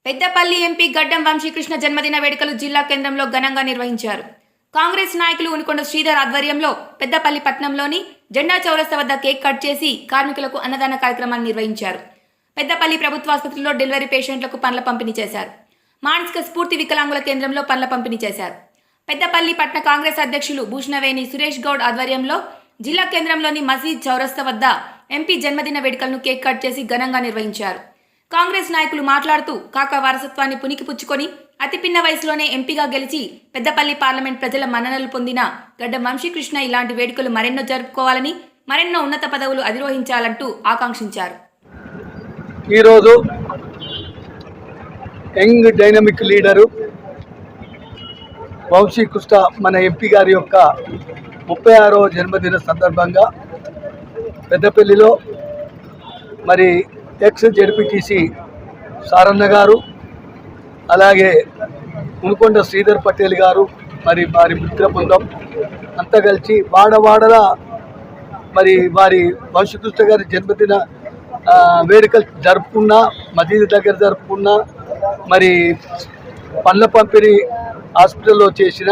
Peddapalli MP గడ్డం వంశీకృష్ణ జన్మదిన వేడుకలు జిల్లా కేంద్రంలో ఘనంగా నిర్వహించారు. కాంగ్రెస్ నాయకులు ఉనికొండ శ్రీధర్ ఆధ్వర్యంలో పెద్దపల్లి పట్టణంలోని జెండా చౌరస్తా వద్ద కేక్ కట్ చేసి కార్మికులకు అన్నదాన కార్యక్రమాన్ని నిర్వహించారు. పెద్దపల్లి ప్రభుత్వాసుపత్రిలో డెలివరీ పేషెంట్లకు పండ్ల పంపిణీ చేశారు. మానసిక స్ఫూర్తి వికలాంగుల కేంద్రంలో పండ్ల పంపిణీ చేశారు. పెద్దపల్లి పట్టణ కాంగ్రెస్ అధ్యక్షులు భూషణవేణి సురేష్ గౌడ్ ఆధ్వర్యంలో జిల్లా కేంద్రంలోని మసీద్ చౌరస్తా వద్ద ఎంపీ జన్మదిన వేడుకలను కేక్ కట్ చేసి ఘనంగా నిర్వహించారు. కాంగ్రెస్ నాయకులు మాట్లాడుతూ కాకా వారసత్వాన్ని పుణికిపుచ్చుకొని అతి పిన్న వయసులోనే ఎంపీగా గెలిచి పెద్దపల్లి పార్లమెంట్ ప్రజల మన్ననలు పొందిన గడ్డం వంశీకృష్ణ ఇలాంటి వేడుకలు మరెన్నో జరుపుకోవాలని, మరెన్నో ఉన్నత పదవులు అధిరోహించాలంటూ ఆకాంక్షించారు. ఈరోజు యంగ్ డైనమిక్ లీడరు వంశీకృష్ణ మన ఎంపీ గారి యొక్క 36వ జన్మదిన సందర్భంగా పెద్దపల్లిలో మరి ఎక్స్ జెడ్పీటీసీ సారన్న గారు, అలాగే ఉనికొండ శ్రీధర్ పటేల్ గారు, మరి వారి మిత్ర బృందం అంతా కలిసి వాడవాడలా మరి వారి వంశీకృష్ణ గారి జన్మదిన వేడుకలు జరుపుకున్నా, మసీదు దగ్గర జరుపుకున్నా, మరి పండ్ల పంపిణీ హాస్పిటల్లో చేసిన,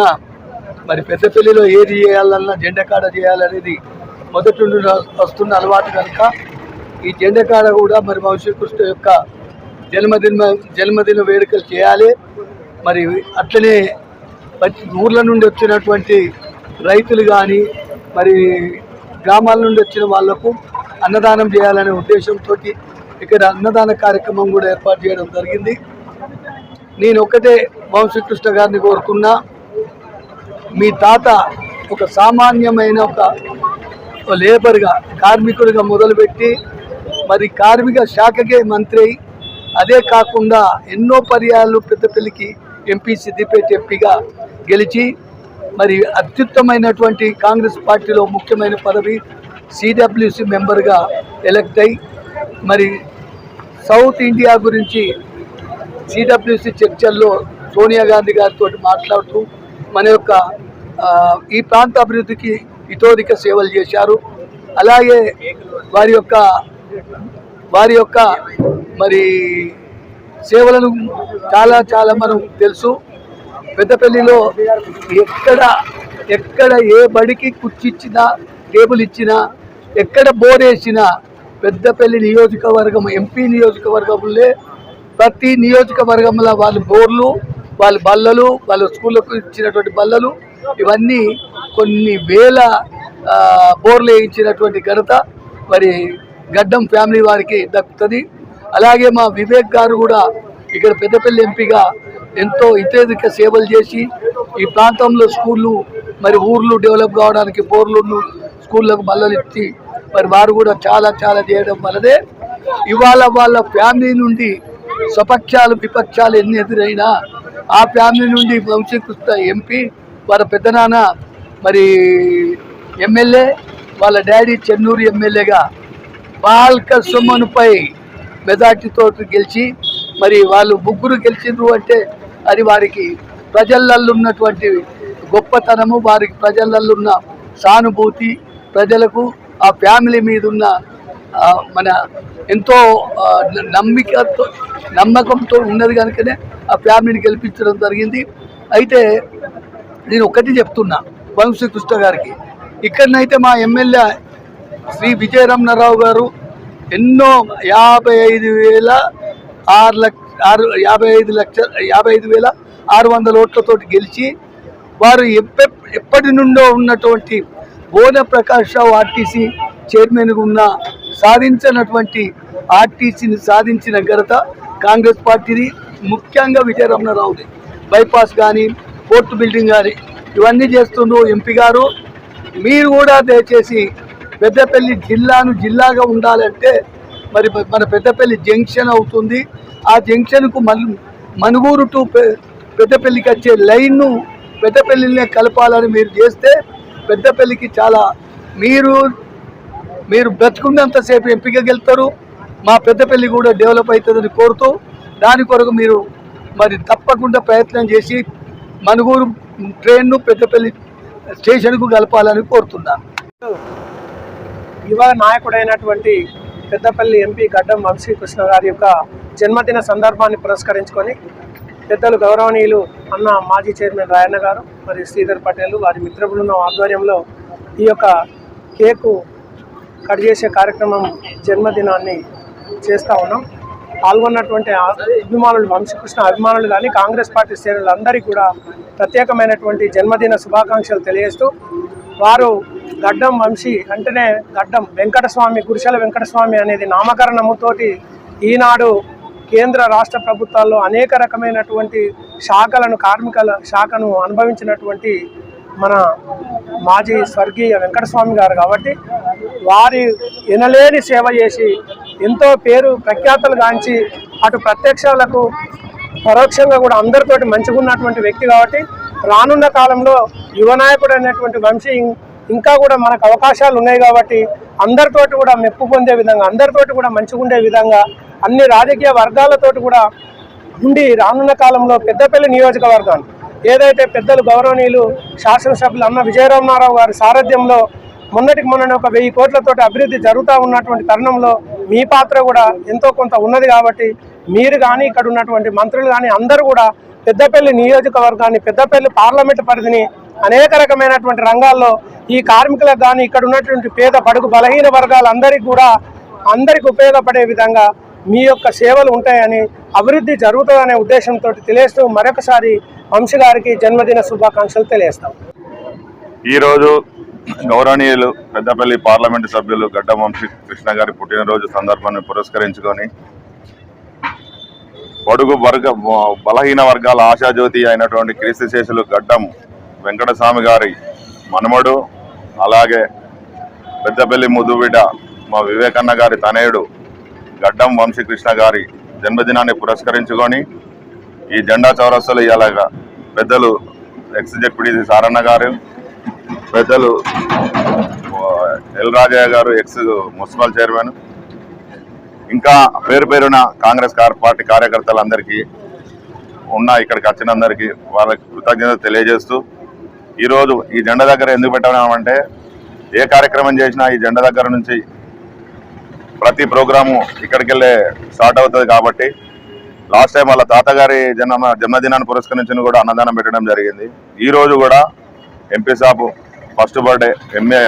మరి పెద్దపల్లిలో ఏది చేయాలన్నా జెండకాడ చేయాలనేది మొదటి నుండి వస్తున్న అలవాటు కనుక ఈ జెండకాడ కూడా మరి వంశీకృష్ణ యొక్క జన్మదిన వేడుకలు చేయాలి. మరి అట్లనే ఊర్ల నుండి వచ్చినటువంటి రైతులు కానీ, మరి గ్రామాల నుండి వచ్చిన వాళ్లకు అన్నదానం చేయాలనే ఉద్దేశంతో ఇక్కడ అన్నదాన కార్యక్రమం కూడా ఏర్పాటు చేయడం జరిగింది. నేను ఒకటే వంశీకృష్ణ గారిని కోరుకున్నా, మీ తాత ఒక సామాన్యమైన ఒక లేబర్గా, కార్మికుడిగా మొదలుపెట్టి మరి కార్మిక శాఖకే మంత్రి, అదే కాకుండా ఎన్నో పర్యాలు పెద్దపల్లికి ఎంపీ, సిద్దిపేట ఎంపీగా గెలిచి మరి అత్యుత్తమైనటువంటి కాంగ్రెస్ పార్టీలో ముఖ్యమైన పదవి సిడబ్ల్యూసి మెంబర్గా ఎలక్ట్ అయి, మరి సౌత్ ఇండియా గురించి సిడబ్ల్యూసి చర్చల్లో సోనియా గాంధీ గారితో మాట్లాడుతూ మన యొక్క ఈ ప్రాంత అభివృద్ధికి ఇతోధిక సేవలు చేశారు. అలాగే వారి యొక్క మరి సేవలను చాలా మనం తెలుసు. పెద్దపల్లిలో ఎక్కడ ఏ బడికి కుర్చీ ఇచ్చినా, టేబుల్ ఇచ్చినా, ఎక్కడ బోర్ వేసినా పెద్దపల్లి నియోజకవర్గం ఎంపీ నియోజకవర్గంలో ప్రతి నియోజకవర్గంలో వాళ్ళ బోర్లు, వాళ్ళ బల్లలు, వాళ్ళ స్కూళ్ళకు ఇచ్చినటువంటి బల్లలు, ఇవన్నీ కొన్ని వేల బోర్లు వేయించినటువంటి ఘనత మరి గడ్డం ఫ్యామిలీ వారికి దక్కుతుంది. అలాగే మా వివేక్ గారు కూడా ఇక్కడ పెద్దపల్లి ఎంపీగా ఎంతో ఇతేధిక సేవలు చేసి ఈ ప్రాంతంలో స్కూళ్ళు, మరి ఊర్లు డెవలప్ కావడానికి బోర్లు, స్కూళ్ళకు బల్లలు ఇచ్చి మరి వారు కూడా చాలా చేయడం వల్లనే ఇవాళ వాళ్ళ ఫ్యామిలీ నుండి స్వపక్షాలు విపక్షాలు ఎన్ని ఎదురైనా ఆ ఫ్యామిలీ నుండి వంశీకృష్ణ ఎంపీ, వాళ్ళ పెద్దనాన్న మరి ఎమ్మెల్యే, వాళ్ళ డాడీ చెన్నూరు ఎమ్మెల్యేగా బాల్క సుమన్పై మెజార్టీతో గెలిచి మరి వాళ్ళు ముగ్గురు గెలిచిండ్రు అంటే అది వారికి ప్రజలలో ఉన్నటువంటి గొప్పతనము, వారికి ప్రజలలో ఉన్న సానుభూతి, ప్రజలకు ఆ ఫ్యామిలీ మీద ఉన్న మన ఎంతో నమ్మకంతో ఉన్నది కనుకనే ఆ ఫ్యామిలీని గెలిపించడం జరిగింది. అయితే నేను ఒకటి చెప్తున్నా వంశీకృష్ణ గారికి, ఇక్కడనైతే మా ఎమ్మెల్యే శ్రీ విజయరమణారావు గారు ఎన్నో 55,600 ఓట్లతోటి గెలిచి వారు ఎప్పటి నుండో ఉన్నటువంటి బోన ప్రకాష్ రావు ఆర్టీసీ చైర్మన్గా ఉన్న సాధించినటువంటి ఆర్టీసీని సాధించిన ఘనత కాంగ్రెస్ పార్టీది, ముఖ్యంగా విజయరమణారావుది. బైపాస్ కానీ, కోర్టు బిల్డింగ్ కానీ ఇవన్నీ చేస్తుండ్రు ఎంపీ గారు. మీరు కూడా దయచేసి పెద్దపల్లి జిల్లాగా ఉండాలంటే మరి మన పెద్దపల్లి జంక్షన్ అవుతుంది. ఆ జంక్షన్కు మనుగూరు టు పెద్దపల్లికి వచ్చే లైన్ను పెద్దపల్లినే కలపాలని మీరు చేస్తే పెద్దపల్లికి చాలా మీరు బ్రతుకున్నంతసేపు ఎంపీగా గెలుతారు. మా పెద్దపల్లి కూడా డెవలప్ అవుతుందని కోరుతూ దాని కొరకు మీరు మరి తప్పకుండా ప్రయత్నం చేసి మనుగూరు ట్రైన్ను పెద్దపల్లి స్టేషన్కు కలపాలని కోరుతున్నాను. యువ నాయకుడైనటువంటి పెద్దపల్లి ఎంపీ గడ్డం వంశీకృష్ణ గారి యొక్క జన్మదిన సందర్భాన్ని పురస్కరించుకొని పెద్దలు గౌరవనీయులు అన్న మాజీ చైర్మన్ రాయన్న గారు మరియు శ్రీధర్ పటేల్ వారి మిత్ర బృందం ఆధ్వర్యంలో ఈ యొక్క కేకు కట్ చేసే కార్యక్రమం జన్మదినాన్ని చేస్తూ ఉన్నాం. పాల్గొన్నటువంటి అభిమానులు, వంశీకృష్ణ అభిమానులు కానీ కాంగ్రెస్ పార్టీ శ్రేణులందరికీ కూడా ప్రత్యేకమైనటువంటి జన్మదిన శుభాకాంక్షలు తెలియజేస్తూ, వారు గడ్డం వంశీ అంటేనే గడ్డం వెంకటస్వామి, గుడిసెల వెంకటస్వామి అనేది నామకరణముతోటి ఈనాడు కేంద్ర రాష్ట్ర ప్రభుత్వాల్లో అనేక రకమైనటువంటి శాఖలను, కార్మికుల శాఖను అనుభవించినటువంటి మన మాజీ స్వర్గీయ వెంకటస్వామి గారు కాబట్టి వారి ఎనలేని సేవ చేసి ఎంతో పేరు ప్రఖ్యాతలు గాంచి అటు ప్రత్యక్షాలకు పరోక్షంగా కూడా అందరితోటి మంచిగా ఉన్నటువంటి వ్యక్తి కాబట్టి రానున్న కాలంలో యువనాయకుడు అనేటువంటి వంశీ ఇంకా కూడా మనకు అవకాశాలు ఉన్నాయి కాబట్టి అందరితోటి కూడా మెప్పు పొందే విధంగా, అందరితోటి కూడా మంచిగా ఉండే విధంగా అన్ని రాజకీయ వర్గాలతోటి కూడా ఉండి రానున్న కాలంలో పెద్దపల్లి నియోజకవర్గాన్ని ఏదైతే పెద్దలు గౌరవనీయులు శాసనసభ్యులు అన్న విజయరామనారావు గారి సారథ్యంలో మొన్నటికి మొన్న ఒక 1000 కోట్లతోటి అభివృద్ధి జరుగుతూ ఉన్నటువంటి తరుణంలో మీ పాత్ర కూడా ఎంతో కొంత ఉన్నది కాబట్టి మీరు కానీ ఇక్కడ ఉన్నటువంటి మంత్రులు కానీ అందరూ కూడా పెద్దపల్లి నియోజకవర్గాన్ని, పెద్దపల్లి పార్లమెంటు పరిధిని అనేక రకమైనటువంటి రంగాల్లో ఈ కార్మికులకు కానీ ఇక్కడ ఉన్నటువంటి పేద బడుగు బలహీన వర్గాలందరికీ కూడా అందరికి ఉపయోగపడే విధంగా మీ యొక్క సేవలు ఉంటాయని, అభివృద్ధి జరుగుతుందనే ఉద్దేశంతో తెలియజేస్తూ మరొకసారి వంశీ గారికి జన్మదిన శుభాకాంక్షలు తెలియజేస్తాం. ఈరోజు గౌరవనీయులు పెద్దపల్లి పార్లమెంటు సభ్యులు గడ్డం వంశీ కృష్ణ గారి పుట్టినరోజు సందర్భాన్ని పురస్కరించుకొని పొడుగు బలహీన వర్గాల ఆశాజ్యోతి అయినటువంటి క్రీస్తుశేషులు గడ్డం వెంకటస్వామి గారి మనుమడు, అలాగే పెద్దపల్లి ముద్దుబిడ్డ మా వివేకన్న గారి తనయుడు గడ్డం వంశీకృష్ణ గారి జన్మదినాన్ని పురస్కరించుకొని ఈ జెండా చౌరస్తాలో ఇలాగా పెద్దలు ఎక్స్-జెడ్పీటీసీ సారన్న గారు, పెద్దలు ఎల్ రాజయ్య గారు ఎక్స్ మున్సిపల్ చైర్మన్, ఇంకా పేరు పేరున కాంగ్రెస్ పార్టీ కార్యకర్తలందరికీ ఇక్కడికి వచ్చినందరికీ వాళ్ళకి కృతజ్ఞత తెలియజేస్తూ, ఈరోజు ఈ జెండా దగ్గర ఎందుకు పెట్టామంటే ఏ కార్యక్రమం చేసినా ఈ జెండా దగ్గర నుంచి ప్రతి ప్రోగ్రాము ఇక్కడికి వెళ్ళే స్టార్ట్ అవుతుంది కాబట్టి లాస్ట్ టైం వాళ్ళ తాతగారి జన్మదినాన్ని పురస్కరించిన కూడా అన్నదానం పెట్టడం జరిగింది. ఈరోజు కూడా ఎంపీ సాబ్ ఫస్ట్ బర్త్డే,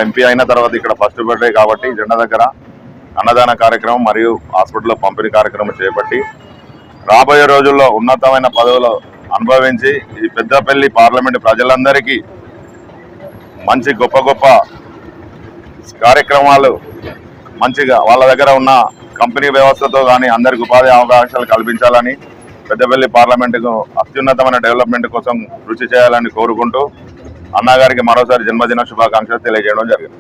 ఎంపీ అయిన తర్వాత ఇక్కడ ఫస్ట్ బర్త్డే కాబట్టి జెండా దగ్గర అన్నదాన కార్యక్రమం మరియు హాస్పిటల్లో పంపిణీ కార్యక్రమం చేపట్టి రాబోయే రోజుల్లో ఉన్నతమైన పదవులు అనుభవించి ఈ పెద్దపల్లి పార్లమెంటు ప్రజలందరికీ మంచి గొప్ప గొప్ప కార్యక్రమాలు మంచిగా వాళ్ళ దగ్గర ఉన్న కంపెనీ వ్యవస్థతో కానీ అందరికి ఉపాధి అవకాశాలు కల్పించాలని, పెద్దపల్లి పార్లమెంటుకు అత్యున్నతమైన డెవలప్మెంట్ కోసం కృషి చేయాలని కోరుకుంటూ అన్నగారికి మరోసారి జన్మదిన శుభాకాంక్షలు తెలియజేయడం జరిగింది.